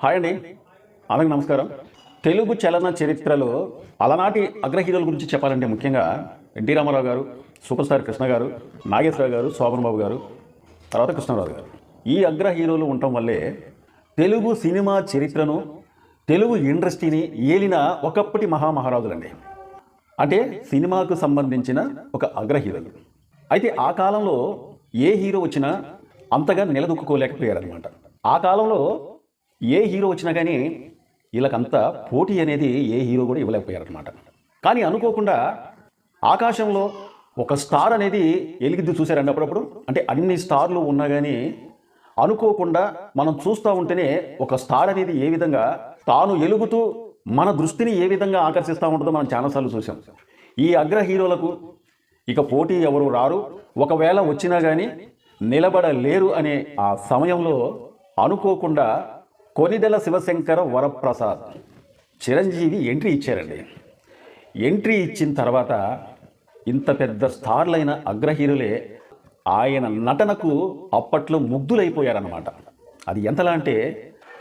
Hi అండి, అందరికి నమస్కారం. తెలుగు చలన చరిత్రలో అలనాటి అగ్రహీరోల గురించి చెప్పాలంటే ముఖ్యంగా ఎన్టీ రామారావు గారు, సూపర్ స్టార్ కృష్ణ గారు, నాగేశ్వరరావు గారు, శోభన్ బాబు గారు, తర్వాత కృష్ణరావు గారు. ఈ అగ్ర హీరోలు ఉండటం వల్లే తెలుగు సినిమా చరిత్రను, తెలుగు ఇండస్ట్రీని ఏలిన ఒకప్పటి మహామహారాజులండి. అంటే సినిమాకు సంబంధించిన ఒక అగ్ర హీరోలు. అయితే ఆ కాలంలో ఏ హీరో వచ్చినా అంతగా నిలదొక్కుకోలేకపోయారనమాట. ఆ కాలంలో ఏ హీరో వచ్చినా కానీ వీళ్ళకంతా పోటీ అనేది ఏ హీరో కూడా ఇవ్వలేకపోయారనమాట. కానీ అనుకోకుండా ఆకాశంలో ఒక స్టార్ అనేది ఎలిగిద్ది చూశారండి అప్పుడప్పుడు. అంటే అన్ని స్టార్లు ఉన్నా కానీ అనుకోకుండా మనం చూస్తూ ఉంటేనే ఒక స్టార్ అనేది ఏ విధంగా తాను ఎలుగుతూ మన దృష్టిని ఏ విధంగా ఆకర్షిస్తూ ఉంటుందో మనం చాలాసార్లు చూసాం. ఈ అగ్ర హీరోలకు ఇక పోటీ ఎవరు రారు, ఒకవేళ వచ్చినా కానీ నిలబడలేరు అనే ఆ సమయంలో అనుకోకుండా కొనిదెల శివశంకర వరప్రసాద్ చిరంజీవి ఎంట్రీ ఇచ్చారండి. ఎంట్రీ ఇచ్చిన తర్వాత ఇంత పెద్ద స్టార్లైన అగ్ర హీరోలే ఆయన నటనకు అప్పట్లో ముగ్ధులైపోయారన్నమాట. అది ఎంతలా అంటే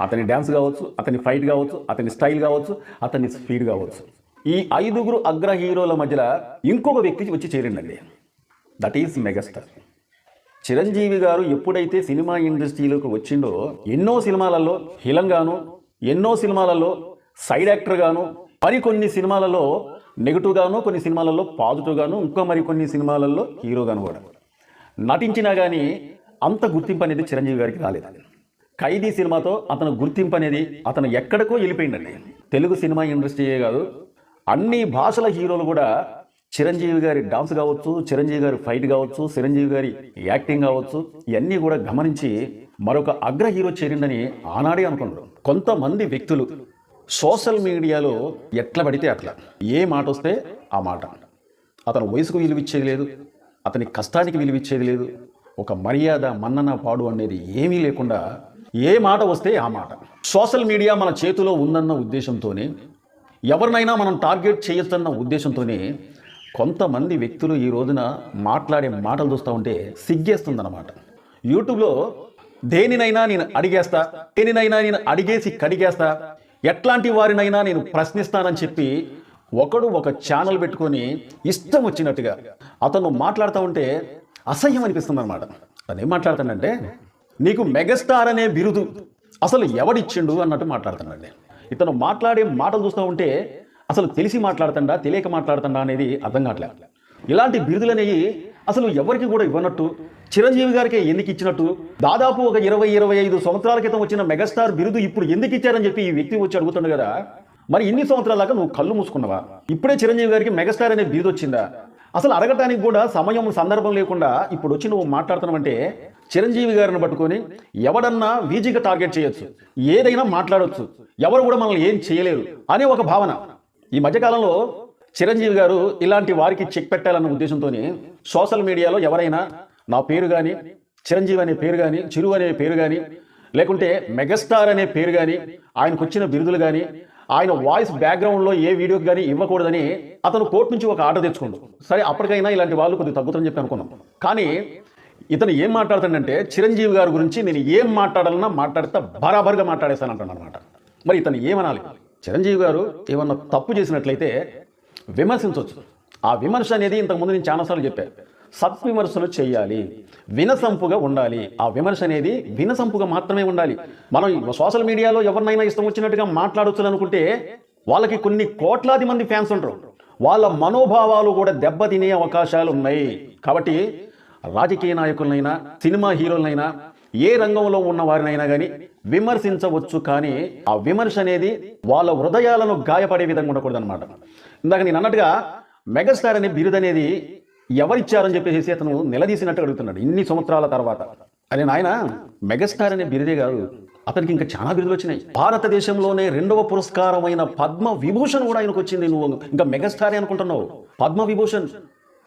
అతని డ్యాన్స్ కావచ్చు, అతని ఫైట్ కావచ్చు, అతని స్టైల్ కావచ్చు, అతని స్పీడ్ కావచ్చు. ఈ 5 అగ్ర హీరోల మధ్యలో ఇంకొక వ్యక్తి వచ్చి చేరిండండి. దట్ ఈజ్ మెగాస్టార్ చిరంజీవి గారు. ఎప్పుడైతే సినిమా ఇండస్ట్రీలోకి వచ్చిండో ఎన్నో సినిమాలలో హిలంగాను, ఎన్నో సినిమాలలో సైడ్ యాక్టర్గాను, మరికొన్ని సినిమాలలో నెగిటివ్గాను, కొన్ని సినిమాలలో పాజిటివ్గాను, ఇంకా మరికొన్ని సినిమాలలో హీరోగాను కూడా నటించినా కానీ అంత గుర్తింపు అనేది చిరంజీవి గారికి రాలేదు. ఖైదీ సినిమాతో అతను గుర్తింపు అనేది అతను ఎక్కడికో వెళ్ళిపోయిందండి. తెలుగు సినిమా ఇండస్ట్రీయే కాదు, అన్ని భాషల హీరోలు కూడా చిరంజీవి గారి డాన్స్ కావచ్చు, చిరంజీవి గారి ఫైట్ కావచ్చు, చిరంజీవి గారి యాక్టింగ్ కావచ్చు, ఇవన్నీ కూడా గమనించి మరొక అగ్ర హీరో చేరిందని ఆనాడే అనుకున్నారు. కొంతమంది వ్యక్తులు సోషల్ మీడియాలో ఎట్లా పడితే అట్లా ఏ మాట వస్తే ఆ మాట, అతను వయసుకు విలువిచ్చేది లేదు, అతని కష్టానికి విలువిచ్చేది లేదు, ఒక మర్యాద మన్నన పాడు అనేది ఏమీ లేకుండా ఏ మాట వస్తే ఆ మాట. సోషల్ మీడియా మన చేతిలో ఉందన్న ఉద్దేశంతోనే, ఎవరినైనా మనం టార్గెట్ చేయొచ్చన్న ఉద్దేశంతోనే కొంతమంది వ్యక్తులు ఈ రోజున మాట్లాడే మాటలు చూస్తూ ఉంటే సిగ్గేస్తుందన్నమాట. యూట్యూబ్లో దేనినైనా నేను అడిగేస్తా, దేనినైనా నేను అడిగేసి కడిగేస్తా, ఎట్లాంటి వారినైనా నేను ప్రశ్నిస్తానని చెప్పి ఒకడు ఒక ఛానల్ పెట్టుకొని ఇష్టం వచ్చినట్టుగా అతను మాట్లాడుతూ ఉంటే అసహ్యం అనిపిస్తుంది అనమాట. అతను ఏం మాట్లాడుతాడంటే, నీకు మెగాస్టార్ అనే బిరుదు అసలు ఎవడిచ్చిండు అన్నట్టు మాట్లాడుతాడండి. ఇతను మాట్లాడే మాటలు చూస్తూ ఉంటే అసలు తెలిసి మాట్లాడుతుండా తెలియక మాట్లాడుతుండా అనేది అర్థం కావట్లేదు. ఇలాంటి బిరుదులు అనేవి అసలు ఎవరికి కూడా ఇవ్వనట్టు, చిరంజీవి గారికి ఎందుకు ఇచ్చినట్టు, దాదాపు ఒక 20-25 సంవత్సరాల క్రితం వచ్చిన మెగాస్టార్ బిరుదు ఇప్పుడు ఎందుకు ఇచ్చారని చెప్పి ఈ వ్యక్తి వచ్చి అడుగుతుండు కదా. మరి ఇన్ని సంవత్సరాల దాకా నువ్వు కళ్ళు మూసుకున్నావా? ఇప్పుడే చిరంజీవి గారికి మెగాస్టార్ అనే బిరుదు వచ్చిందా? అసలు అడగటానికి కూడా సమయం సందర్భం లేకుండా ఇప్పుడు వచ్చి నువ్వు మాట్లాడుతున్నావంటే చిరంజీవి గారిని పట్టుకొని ఎవడన్నా వీజీగా టార్గెట్ చేయొచ్చు, ఏదైనా మాట్లాడవచ్చు, ఎవరు కూడా మనల్ని ఏం చేయలేరు అనే ఒక భావన. ఈ మధ్యకాలంలో చిరంజీవి గారు ఇలాంటి వారికి చెక్ పెట్టాలన్న ఉద్దేశంతో సోషల్ మీడియాలో ఎవరైనా నా పేరు కానీ, చిరంజీవి అనే పేరు కానీ, చిరు అనే పేరు కానీ, లేకుంటే మెగాస్టార్ అనే పేరు కానీ, ఆయనకు వచ్చిన బిరుదులు కానీ, ఆయన వాయిస్ బ్యాక్గ్రౌండ్లో ఏ వీడియోకి కానీ ఇవ్వకూడదని అతను కోర్టు నుంచి ఒక ఆర్డర్ తెచ్చుకుండు. సరే, అప్పటికైనా ఇలాంటి వాళ్ళు కొద్దిగా తగ్గుతుందని చెప్పి అనుకున్నాం. కానీ ఇతను ఏం మాట్లాడుతాడంటే చిరంజీవి గారి గురించి నేను ఏం మాట్లాడాలన్నా మాట్లాడితే బరాబర్గా మాట్లాడేస్తానంటాను అనమాట. మరి ఇతను ఏమనాలి? చిరంజీవి గారు ఏమన్నా తప్పు చేసినట్లయితే విమర్శించవచ్చు. ఆ విమర్శ అనేది ఇంతకుముందు నేను చాలాసార్లు చెప్పాను, సత్విమర్శలు చేయాలి, వినసంపుగా ఉండాలి. ఆ విమర్శ అనేది వినసంపుగా మాత్రమే ఉండాలి. మనం సోషల్ మీడియాలో ఎవరినైనా ఇష్టం వచ్చినట్టుగా మాట్లాడవచ్చు అనుకుంటే వాళ్ళకి కొన్ని కోట్లాది మంది ఫ్యాన్స్ ఉంటారు, వాళ్ళ మనోభావాలు కూడా దెబ్బతినే అవకాశాలు ఉన్నాయి. కాబట్టి రాజకీయ నాయకులనైనా, సినిమా హీరోలనైనా, ఏ రంగంలో ఉన్న వారినైనా కానీ విమర్శించవచ్చు, కానీ ఆ విమర్శ అనేది వాళ్ళ హృదయాలను గాయపడే విధంగా ఉండకూడదు అనమాట. ఇందాక నేను అన్నట్టుగా మెగాస్టార్ అనే బిరుదు అనేది ఎవరిచ్చారని చెప్పేసి అతను నిలదీసినట్టు అడుగుతున్నాడు ఇన్ని సంవత్సరాల తర్వాత. అదే నాయన, మెగాస్టార్ అనే బిరుదే కాదు, అతనికి ఇంకా చాలా బిరుదులు వచ్చినాయి. భారతదేశంలోనే 2వ పురస్కారమైన పద్మ విభూషణ్ కూడా ఆయనకు వచ్చింది. నువ్వు ఇంకా మెగాస్టారే అనుకుంటున్నావు? పద్మవిభూషణ్,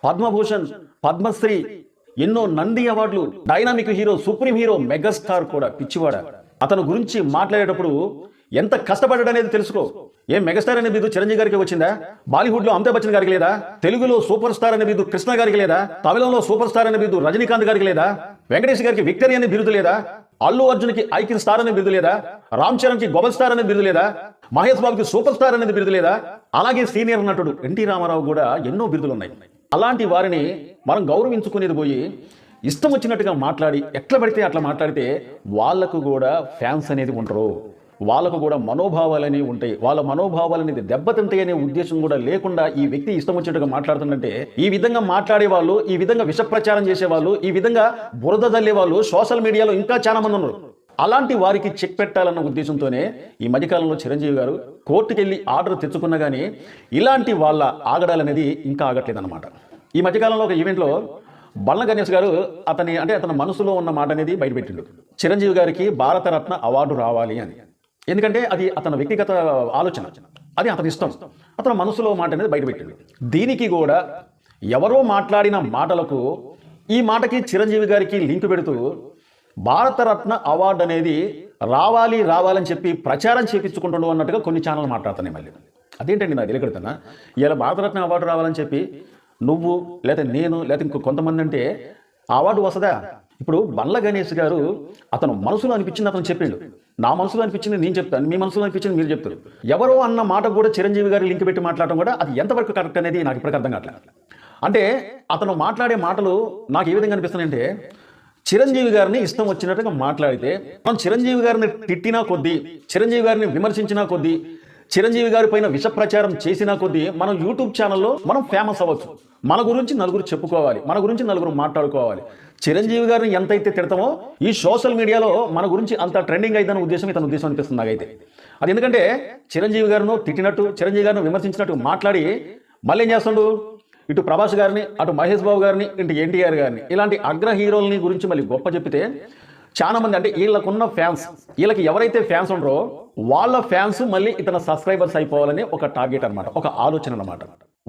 పద్మభూషణ్, పద్మశ్రీ, ఎన్నో నంది అవార్డులు, dynamic hero, supreme hero, megastar కూడా పిచ్చివాడ. అతను గురించి మాట్లాడేటప్పుడు ఎంత కష్టపడ్డాడు అనేది తెలుసుకో. ఏం మెగాస్టార్ అనే బిరుదు చిరంజీవి గారికి వచ్చిందా? బాలీవుడ్లో అమితాబ్ బచ్చన్ గారికి లేదా? తెలుగులో సూపర్ స్టార్ అనే బిరుదు కృష్ణ గారికి లేదా? తమిళంలో సూపర్ స్టార్ అనే బిరుదు రజనీకాంత్ గారికి లేదా? వెంకటేష్ గారికి విక్టరీ అనే బిరుదు లేదా? అల్లు అర్జున్కి ఐకిన్ స్టార్ అనే బిరుదు లేదా? రామ్ చరణ్కి గ్లోబల్ స్టార్ అనే బిరుదు లేదా? మహేష్ బాబుకి సూపర్ స్టార్ అనేది బిరుదు లేదా? అలాగే సీనియర్ నటుడు ఎన్టీ రామారావు కూడా ఎన్నో బిరుదులు ఉన్నాయి. అలాంటి వారిని మనం గౌరవించుకునేది పోయి ఇష్టం వచ్చినట్టుగా మాట్లాడి ఎట్లా పడితే అట్లా మాట్లాడితే వాళ్ళకు కూడా ఫ్యాన్స్ అనేది ఉంటారు, వాళ్ళకు కూడా మనోభావాలని ఉంటాయి. వాళ్ళ మనోభావాలనేది దెబ్బతింటాయి అనే ఉద్దేశం కూడా లేకుండా ఈ వ్యక్తి ఇష్టం వచ్చినట్టుగా మాట్లాడుతుందంటే, ఈ విధంగా మాట్లాడే వాళ్ళు, ఈ విధంగా విష ప్రచారం చేసేవాళ్ళు, ఈ విధంగా బురద జల్లే వాళ్ళు సోషల్ మీడియాలో ఇంకా చాలా మంది ఉన్నారు. అలాంటి వారికి చెక్ పెట్టాలన్న ఉద్దేశంతోనే ఈ మధ్యకాలంలో చిరంజీవి గారు కోర్టుకెళ్ళి ఆర్డర్ తెచ్చుకున్నా కానీ ఇలాంటి వాళ్ళ ఆగడాలనేది ఇంకా ఆగట్లేదన్నమాట. ఈ మధ్యకాలంలో ఒక ఈవెంట్లో బండ్ల గణేష్ గారు అతని మనసులో ఉన్న మాట అనేది బయటపెట్టిండు. చిరంజీవి గారికి భారతరత్న అవార్డు రావాలి అని. ఎందుకంటే అది అతని వ్యక్తిగత ఆలోచన, అది అతని ఇష్టం, అతని మనసులో మాట అనేది బయటపెట్టిండు. దీనికి కూడా ఎవరో మాట్లాడిన మాటలకు ఈ మాటకి చిరంజీవి గారికి లింక్ పెడుతూ భారతరత్న అవార్డు అనేది రావాలని చెప్పి ప్రచారం చేపించుకుంటుండు అన్నట్టుగా కొన్ని ఛానల్ మాట్లాడుతున్నాయి. మళ్ళీ అదేంటండి నాకు తెలియకడుతున్నా, ఇలా భారతరత్న అవార్డు రావాలని చెప్పి నువ్వు లేదా నేను లేదా ఇంకో కొంతమంది అంటే ఆ అవార్డు వస్తుందా? ఇప్పుడు బండ్ల గణేష్ గారు అతను మనసులో అనిపించింది అతను చెప్పిండు, నా మనసులో అనిపించింది నేను చెప్తాను, మీ మనసులో అనిపించింది మీరు చెప్తారు. ఎవరో అన్న మాట కూడా చిరంజీవి గారి లింక్ పెట్టి మాట్లాడటం కూడా అది ఎంతవరకు కరెక్ట్ అనేది నాకు ఇప్పటికీ అర్థం కావట్లేదు. అంటే అతను మాట్లాడే మాటలు నాకు ఏ విధంగా అనిపిస్తున్నాయంటే, చిరంజీవి గారిని ఇష్టం వచ్చినట్టుగా మాట్లాడితే మనం చిరంజీవి గారిని తిట్టినా కొద్దీ, చిరంజీవి గారిని విమర్శించినా కొద్దీ, చిరంజీవి గారి పైన విష ప్రచారం చేసినా కొద్దీ మనం యూట్యూబ్ ఛానల్లో మనం ఫేమస్ అవ్వచ్చు. మన గురించి నలుగురు చెప్పుకోవాలి, మన గురించి నలుగురు మాట్లాడుకోవాలి. చిరంజీవి గారిని ఎంతైతే తిడతామో ఈ సోషల్ మీడియాలో మన గురించి అంత ట్రెండింగ్ అయిద్దన్న ఉద్దేశం ఇతని ఉద్దేశం అనిపిస్తుంది నాకైతే. అది ఎందుకంటే చిరంజీవి గారిని తిట్టినట్టు, చిరంజీవి గారిని విమర్శించినట్టు మాట్లాడి మళ్ళీ ఏం చేస్తుండు, ఇటు ప్రభాస్ గారిని, అటు మహేష్ బాబు గారిని, ఇటు ఎన్టీఆర్ గారిని, ఇలాంటి అగ్ర హీరోలని గురించి మళ్ళీ గొప్ప చెప్పితే చాలా మంది అంటే వీళ్ళకున్న ఫ్యాన్స్, వీళ్ళకి ఎవరైతే ఫ్యాన్స్ ఉంటారో వాళ్ళ ఫ్యాన్స్ మళ్ళీ ఇతర సబ్స్క్రైబర్స్ అయిపోవాలని ఒక టార్గెట్ అనమాట, ఒక ఆలోచన అనమాట.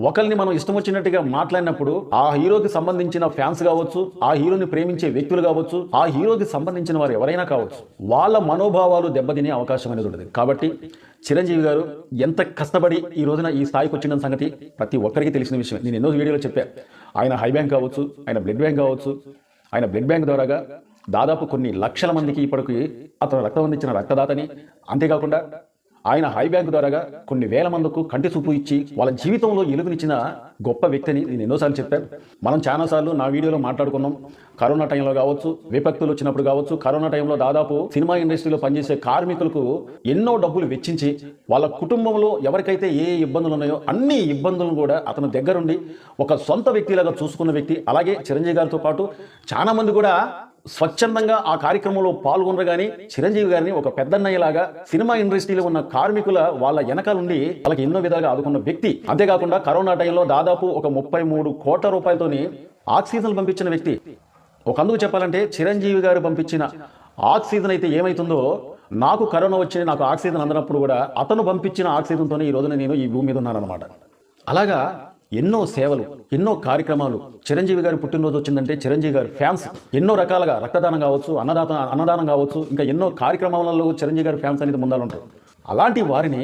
ఒకరిని మనం ఇష్టం వచ్చినట్టుగా మాట్లాడినప్పుడు ఆ హీరోకి సంబంధించిన ఫ్యాన్స్ కావచ్చు, ఆ హీరోని ప్రేమించే వ్యక్తులు కావచ్చు, ఆ హీరోకి సంబంధించిన వారు ఎవరైనా కావచ్చు, వాళ్ళ మనోభావాలు దెబ్బతినే అవకాశం అనేది ఉంటుంది. కాబట్టి చిరంజీవి గారు ఎంత కష్టపడి ఈ రోజున ఈ స్థాయికి వచ్చిన సంగతి ప్రతి ఒక్కరికి తెలిసిన విషయం. నేను ఎన్నో వీడియోలో చెప్పాను. ఆయన హై బ్యాంక్ కావచ్చు, ఆయన బ్లడ్ బ్యాంక్ కావచ్చు, ఆయన బ్లడ్ బ్యాంక్ ద్వారాగా దాదాపు కొన్ని లక్షల మందికి ఇప్పటికి అతను రక్తం అందించిన రక్తదాతని, అంతేకాకుండా ఆయన హై బ్యాంక్ ద్వారాగా కొన్ని వేల మందికి కంటి చూపు ఇచ్చి వాళ్ళ జీవితంలో ఎలుగునిచ్చిన గొప్ప వ్యక్తిని నేను ఎన్నోసార్లు చెప్పాను. మనం చాలాసార్లు నా వీడియోలో మాట్లాడుకున్నాం. కరోనా టైంలో కావచ్చు, విపత్తులు వచ్చినప్పుడు కావచ్చు, కరోనా టైంలో దాదాపు సినిమా ఇండస్ట్రీలో పనిచేసే కార్మికులకు ఎన్నో డబ్బులు వెచ్చించి వాళ్ళ కుటుంబంలో ఎవరికైతే ఏ ఇబ్బందులు ఉన్నాయో అన్ని ఇబ్బందులను కూడా అతని దగ్గరుండి ఒక సొంత వ్యక్తిలాగా చూసుకున్న వ్యక్తి. అలాగే చిరంజీవి గారితో పాటు చాలా మంది కూడా స్వచ్ఛందంగా ఆ కార్యక్రమంలో పాల్గొనరు. కానీ చిరంజీవి గారిని ఒక పెద్దన్నయ్యలాగా సినిమా ఇండస్ట్రీలో ఉన్న కార్మికుల వాళ్ళ వెనకాల నుండి వాళ్ళకి ఎన్నో విధాలుగా ఆదుకున్న వ్యక్తి. అంతేకాకుండా కరోనా టైంలో దాదాపు ఒక 33 కోట్ల రూపాయలతోని ఆక్సిజన్ పంపించిన వ్యక్తి. ఒక అందుకు చెప్పాలంటే చిరంజీవి గారు పంపించిన ఆక్సిజన్ అయితే ఏమైతుందో, నాకు కరోనా వచ్చి నాకు ఆక్సిజన్ అందనప్పుడు కూడా అతను పంపించిన ఆక్సిజన్తోనే ఈ రోజున నేను ఈ భూమి మీద ఉన్నానన్నమాట. అలాగా ఎన్నో సేవలు, ఎన్నో కార్యక్రమాలు. చిరంజీవి గారి పుట్టినరోజు వచ్చిందంటే చిరంజీవి గారి ఫ్యాన్స్ ఎన్నో రకాలుగా రక్తదానం కావచ్చు, అన్నదానం కావచ్చు, ఇంకా ఎన్నో కార్యక్రమాలలో చిరంజీవి గారి ఫ్యాన్స్ అనేది ముందాలుంటారు. అలాంటి వారిని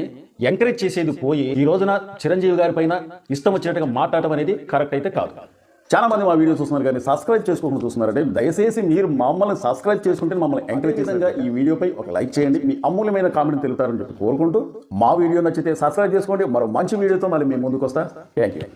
ఎంకరేజ్ చేసేది పోయి ఈ రోజున చిరంజీవి గారి పైన ఇష్టం వచ్చినట్టుగా మాట్లాడటం అనేది కరెక్ట్ అయితే కాదు. చాలా మంది మా వీడియో చూస్తున్నారు కానీ సబ్స్క్రైబ్ చేసుకోకుండా చూస్తున్నారంటే దయచేసి మీరు మమ్మల్ని సబ్స్క్రైబ్ చేసుకుంటే మమ్మల్ని ఎంకరేజ్ చేసేందుకు ఈ వీడియోపై ఒక లైక్ చేయండి. మీ అమూల్యమైన కామెంట్ తెలుపుతారని చెప్పి కోరుకుంటూ మా వీడియో నచ్చితే సబ్స్క్రైబ్ చేసుకోండి. మరో మంచి వీడియోతో మళ్ళీ మేము ముందుకు వస్తాం. Thank you.